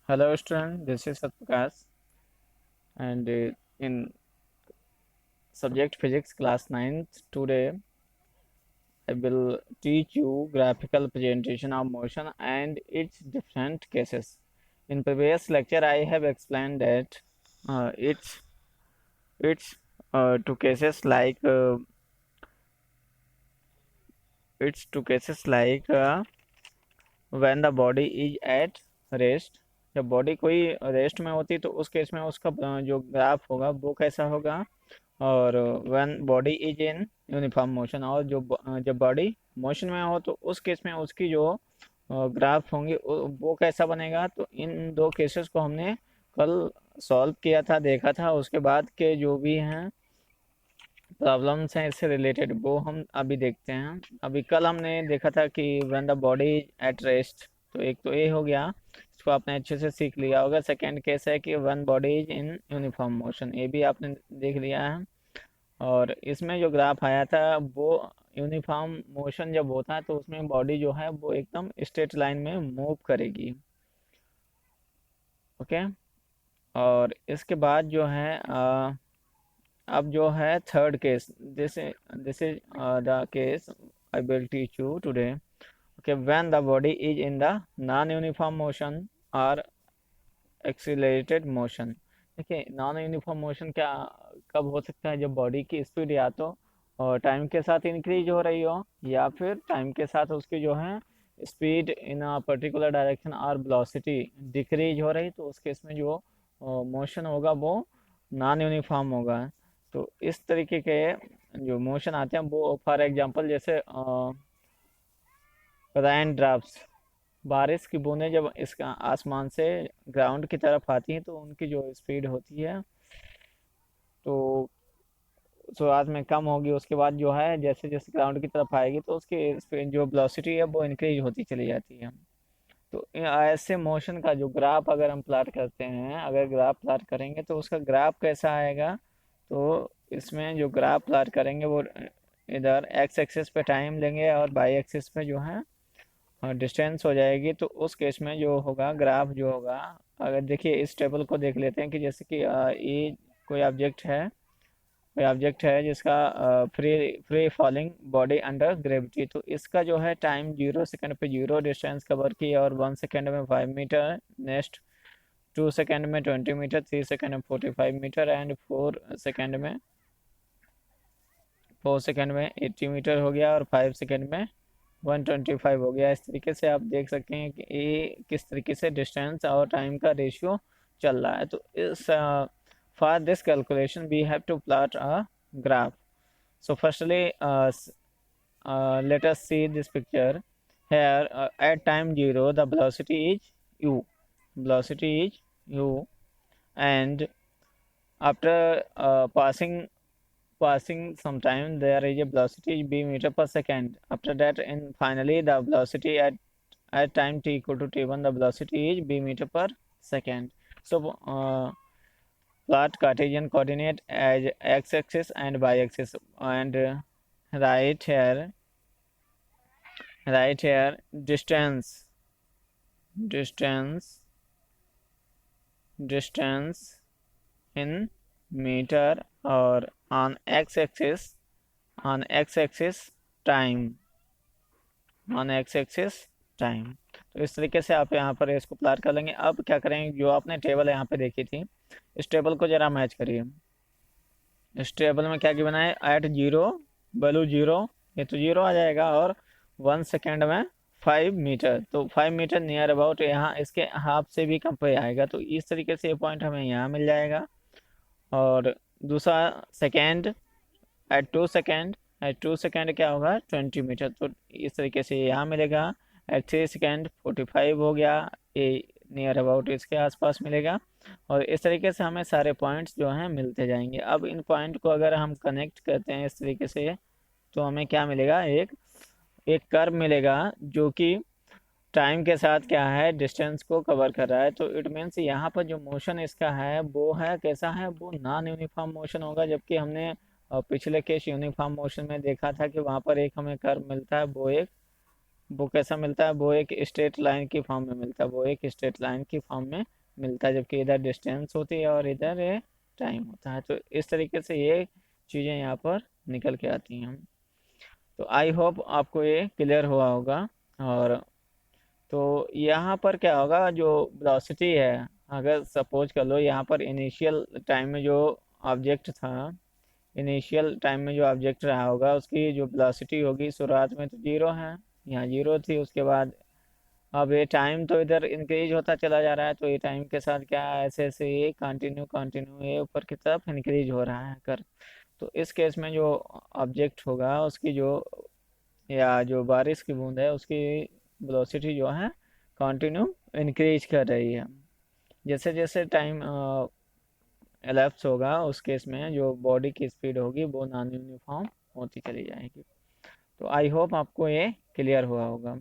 Hello student, this is Satprakash and in subject physics class 9th today I will teach you graphical presentation of motion and its different cases. In previous lecture I have explained that uh, it's it's two cases like it's two cases like when the body is at rest. जब body कोई rest में होती तो उस case में उसका जो graph होगा वो कैसा होगा। और when body is in uniform motion, और जब बॉडी मोशन में हो तो उस केस में उसकी जो ग्राफ होंगे वो कैसा बनेगा। तो इन दो केसेस को हमने कल सॉल्व किया था, देखा था। उसके बाद के जो भी हैं प्रॉब्लम्स हैं इससे रिलेटेड वो हम अभी देखते हैं। अभी कल हमने देखा था कि when the body at rest, तो एक तो ये हो गया, इसको आपने अच्छे से सीख लिया होगा। सेकंड केस है कि when body is in uniform motion, ये भी आपने देख लिया है। और इसमें जो ग्राफ आया था वो यूनिफॉर्म मोशन जब होता है तो उसमें बॉडी जो है वो एकदम स्ट्रेट लाइन में मूव करेगी। ओके। और इसके बाद जो है अब जो है third case, this is the case I will teach you today. Okay, when the body is in the non uniform motion और एक्सीलरेटेड मोशन। देखिए, नॉन यूनिफॉर्म मोशन क्या कब हो सकता है, जब बॉडी की स्पीड या तो और टाइम के साथ इंक्रीज हो रही हो या फिर टाइम के साथ उसकी जो है speed in a particular direction और वेलोसिटी डिक्रीज हो रही, तो उस केस में जो मोशन होगा वो नॉन यूनिफॉर्म होगा। तो इस तरीके के जो मोशन आते हैं वो फॉर एग्जांपल जैसे रेन ड्रॉप्स, बारिश की बूंदें जब इसका आसमान से ग्राउंड की तरफ आती हैं तो उनकी जो स्पीड होती है तो शुरुआत में कम होगी, उसके बाद जो है जैसे जैसे ग्राउंड की तरफ आएगी तो उसकी स्पीड जो वेलोसिटी है वो इंक्रीज होती चली जाती है। तो ऐसे मोशन का जो ग्राफ अगर हम प्लॉट करते हैं, अगर ग्राफ प्लॉट करेंगे तो उसका ग्राफ कैसा आएगा। तो इसमें जो ग्राफ प्लॉट करेंगे वो इधर एक्स एक्सिस पे टाइम लेंगे और वाई एक्सिस पे जो है डिस्टेंस हो जाएगी। तो उस केस में जो होगा ग्राफ जो होगा, अगर देखिए इस टेबल को देख लेते हैं कि जैसे कि ये कोई ऑब्जेक्ट है जिसका free free falling body under gravity. तो इसका जो है टाइम 0 सेकंड पे 0 डिस्टेंस कवर किया और 1 सेकंड में 5 मीटर, नेक्स्ट 2 सेकंड में 20 मीटर, 3 सेकंड में 45 मीटर एंड 4 सेकंड में 80 मीटर हो गया और 5 सेकंड में 125 हो गया। इस तरीके से आप देख सकते हैं कि ये किस तरीके से डिस्टेंस और टाइम का रेशियो चल रहा है। तो इस for this calculation we have to plot a graph. So firstly, let us see this picture. Here, at time 0, the velocity is u. Velocity is u, and after passing some time, there is a velocity b meter per second. After that, and finally, the velocity at time t equal to t1, the velocity is b meter per second. So, plot Cartesian coordinate as x-axis and y-axis, and right here right here distance distance in meter, और on x-axis time on x-axis time. तो इस तरीके से आप यहाँ पर इसको plot कर लेंगे। अब क्या करेंगे, जो आपने टेबल यहाँ पे देखी थी इस टेबल को जरा मैच करिए। इस टेबल में क्या गिवन है, एट जीरो वैल्यू जीरो, ये तो जीरो आ जाएगा, और 1 सेकेंड में 5 मीटर, तो 5 मीटर नियर अबाउट यहाँ इसके हाफ से भी कम पे आएगा। तो इस तरीके से ये पॉइंट हमें यहाँ मिल जाएगा। और दूसरा सेकेंड, एट 2 सेकेंड क्या होगा, 20 मीटर, तो इस तरीके से यहाँ मिलेगा। एट 3 सेकेंड 45 हो गया, ये नियर अबाउट इसके आसपास मिलेगा। और इस तरीके से हमें सारे पॉइंट्स जो हैं मिलते जाएंगे। अब इन पॉइंट को अगर हम कनेक्ट करते हैं इस तरीके से तो हमें क्या मिलेगा, एक एक कर्व मिलेगा जो कि टाइम के साथ क्या है, डिस्टेंस को कवर कर रहा है। तो इट मीन्स यहाँ पर जो मोशन इसका है वो है कैसा है, वो नॉन यूनिफॉर्म मोशन होगा। जबकि हमने पिछले केस यूनिफॉर्म मोशन में देखा था कि वहाँ पर एक हमें कर्व मिलता है, वो एक वो कैसा मिलता है, वो एक स्ट्रेट लाइन की फॉर्म में मिलता है, वो एक स्ट्रेट लाइन की फॉर्म में मिलता है, जबकि इधर डिस्टेंस होती है और इधर ये टाइम होता है। तो इस तरीके से ये चीज़ें यहाँ पर निकल के आती हैं। तो आई होप आपको ये क्लियर हुआ होगा। और तो यहाँ पर क्या होगा, जो वेलोसिटी है, अगर सपोज कर लो यहाँ पर इनिशियल टाइम में जो ऑब्जेक्ट था, इनिशियल टाइम में जो ऑब्जेक्ट रहा होगा उसकी जो वेलोसिटी होगी शुरुआत में तो जीरो है, यहाँ जीरो थी। उसके बाद अब ये टाइम तो इधर इंक्रीज होता चला जा रहा है, तो ये टाइम के साथ क्या है, ऐसे ऐसे ये कंटिन्यू कंटिन्यू ये ऊपर की तरफ इंक्रीज हो रहा है कर। तो इस केस में जो ऑब्जेक्ट होगा उसकी जो, या जो बारिश की बूंद है उसकी वेलोसिटी जो है कंटिन्यू इंक्रीज कर रही है। जैसे जैसे टाइम एलैप्स होगा उस केस में जो बॉडी की स्पीड होगी वो नॉन यूनिफॉर्म होती चली जाएगी। तो आई होप आपको ये क्लियर हुआ होगा।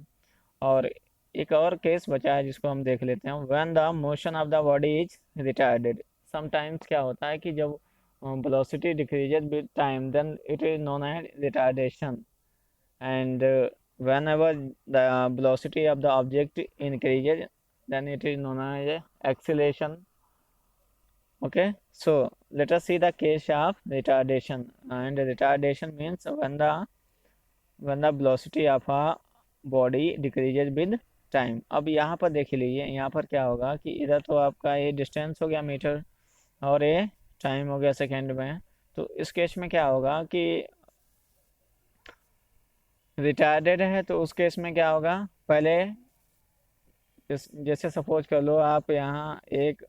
और एक और केस बचा है जिसको हम देख लेते हैं। When the motion of the body is retarded, sometimes क्या होता है कि जब velocity decreases with time then it is known as retardation, and whenever the velocity of the object increases then it is known as acceleration. Okay, so let us see the case of retardation. And retardation means when the velocity of a body decreases with time. अब यहाँ पर देख लीजिए, यहाँ पर क्या होगा कि इधर तो आपका ये डिस्टेंस हो गया मीटर और ये टाइम हो गया सेकेंड में। तो इस केस में क्या होगा कि रिटार्डेड है, तो उस केस में क्या होगा, पहले जैसे सपोज कर लो आप यहाँ एक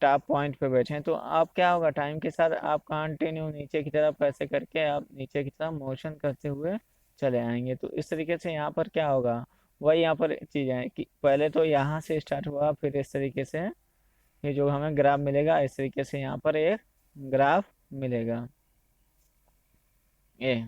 टॉप पॉइंट पे बैठे हैं, तो आप क्या होगा, टाइम के साथ आप कंटिन्यू नीचे की तरफ ऐसे करके आप नीचे की तरफ मोशन करते हुए चले आएंगे। तो इस तरीके से यहाँ पर क्या होगा, वही यहाँ पर चीज़ है कि पहले तो यहाँ से स्टार्ट हुआ, फिर इस तरीके से ये जो हमें ग्राफ मिलेगा, इस तरीके से यहाँ पर एक ग्राफ मिलेगा ये।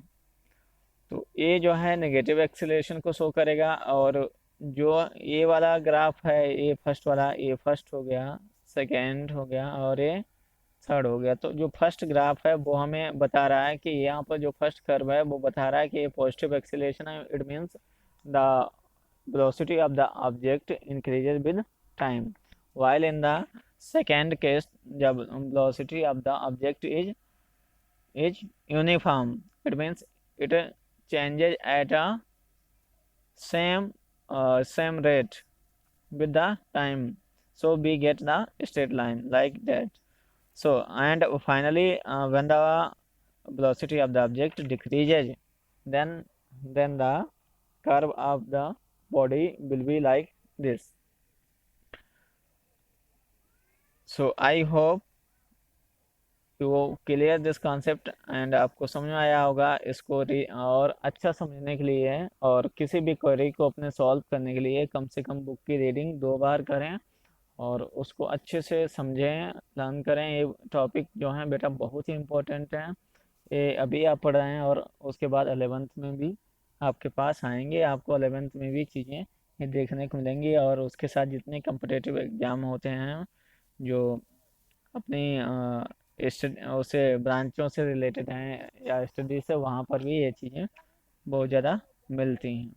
तो ये जो है नेगेटिव एक्सीलरेशन को शो करेगा। और जो ये वाला ग्राफ है, ये फर्स्ट वाला, ये फर्स्ट हो गया, सेकेंड हो गया और ये थर्ड हो गया। तो जो फर्स्ट ग्राफ है वो हमें बता रहा है कि यहाँ पर जो फर्स्ट कर्व है वो बता रहा है कि ये पॉजिटिव एक्सीलरेशन है। It means the velocity of the object increases with time, while in the second case जब velocity of the object is uniform, it means it changes at a same rate with the time, so we get the straight line like that. So and finally when the velocity of the object decreases, then the curve of the body will be like this. So I hope वो clear this concept and आपको समझ में आया होगा इसको। और अच्छा समझने के लिए और किसी भी क्वेरी को अपने सॉल्व करने के लिए कम से कम बुक की रीडिंग 2 बार करें और उसको अच्छे से समझें, लर्न करें। ये टॉपिक जो है बेटा बहुत ही इम्पोर्टेंट है। ये अभी आप पढ़ रहे हैं और उसके बाद 11th में भी आपके पास आएंगे, आपको 11th में भी चीज़ें ये देखने को मिलेंगी। और उसके साथ जितने कम्पिटेटिव एग्ज़ाम होते हैं जो अपनी उसे ब्रांचों से रिलेटेड हैं या स्टडी से, वहाँ पर भी ये चीज़ें बहुत ज़्यादा मिलती हैं।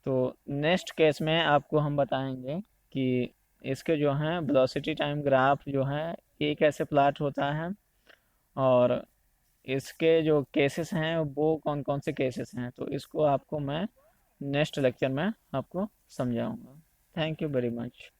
तो नेक्स्ट केस में आपको हम बताएंगे कि इसके जो हैं वेलोसिटी टाइम ग्राफ जो है ये कैसे प्लाट होता है और इसके जो केसेस हैं वो कौन कौन से केसेस हैं। तो इसको आपको मैं नेक्स्ट लेक्चर में आपको समझाऊंगा। Thank you very much.